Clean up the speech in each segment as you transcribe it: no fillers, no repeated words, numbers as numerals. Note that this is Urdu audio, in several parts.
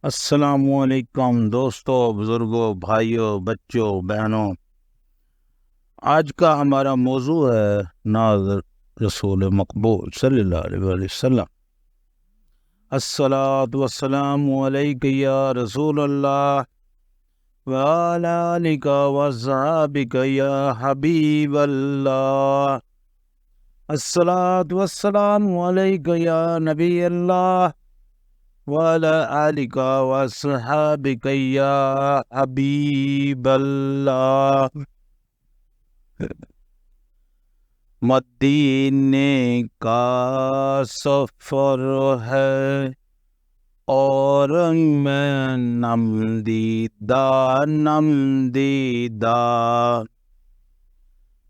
السلام علیکم دوستوں، بزرگوں، بھائیوں، بچوں، بہنوں۔ آج کا ہمارا موضوع ہے ناز رسول مقبول صلی اللہ علیہ وآلہ وسلم۔ الصلاۃ والسلام علیک یا رسول اللہ وعلی آلک وصحبک یا حبیب اللہ۔ الصلاۃ والسلام علیک یا نبی اللہ وعلی آلک وصحبک یا حبیب اللہ۔ مدینے کا سفر ہے اور میں نم دیدہ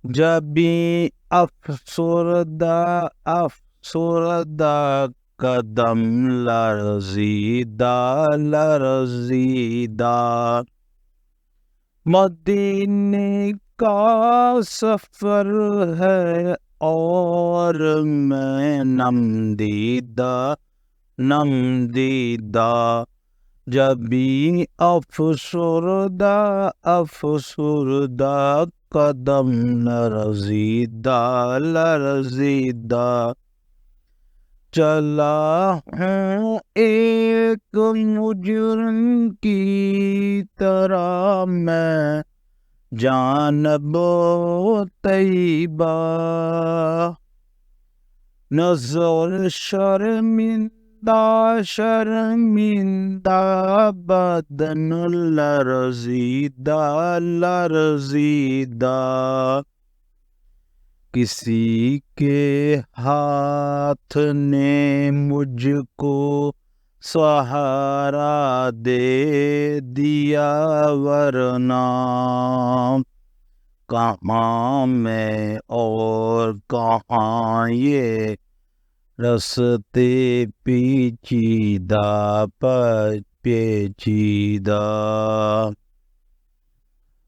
جب بھی افسردہ قدم لرزیدہ مدینے کا سفر ہے اور میں نم دیدہ جب بھی افسردہ قدم لرزیدہ چلا ہوں ایک مجرم کی طرح میں جانب طیبہ، نظر شرمندہ بدن لرزیدہ کسی کے ہاتھ نے مجھ کو سہارا دے دیا، ورنہ کہاں میں اور کہاں یہ رستے پیچیدہ۔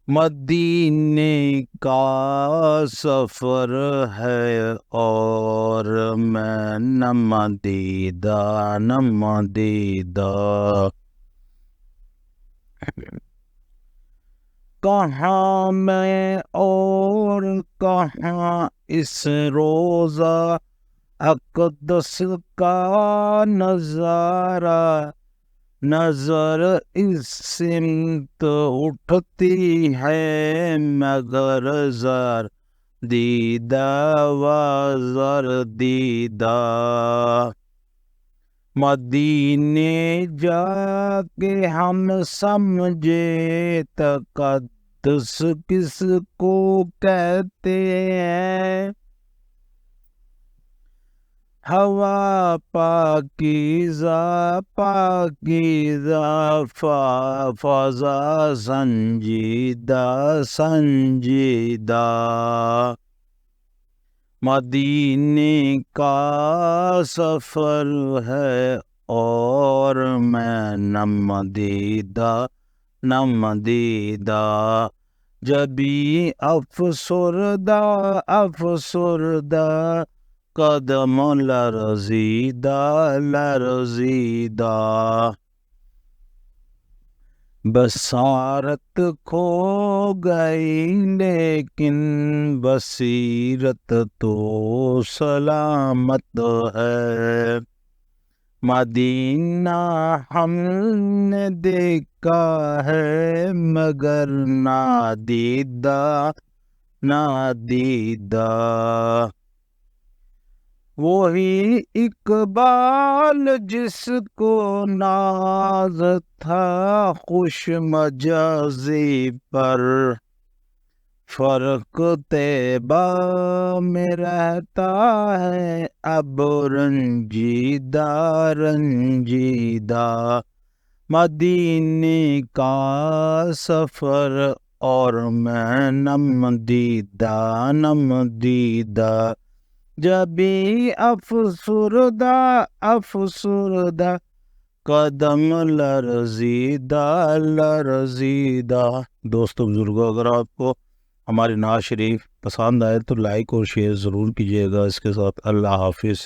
مدینے کا سفر ہے اور میں نم دیدہ کہاں میں اور کہاں اس روزہ اقدس کا نظارہ، نظر اس سمت اٹھتی ہے مگر زردیدہ مدینے جا کے ہم سمجھے تقدس کس کو کہتے ہیں، ہوا پاکیزہ فضا سنجیدہ مدینے کا سفر ہے اور میں نم دیدہ جب بھی افسردہ قدم لرزیدہ بصارت کھو گئی لیکن بصیرت تو سلامت ہے، مدینہ ہم نے دیکھا ہے مگر نادیدہ وہی اقبال جس کو ناز تھا خوش مجازی پر، فرق طیبہ میں رہتا ہے اب رنجیدہ مدینے کا سفر اور میں نم دیدہ جب بھی افسردہ قدم لرزیدہ۔ دوستو بزرگوں، اگر آپ کو ہماری نعت شریف پسند آئے تو لائک اور شیئر ضرور کیجیے گا۔ اس کے ساتھ اللہ حافظ۔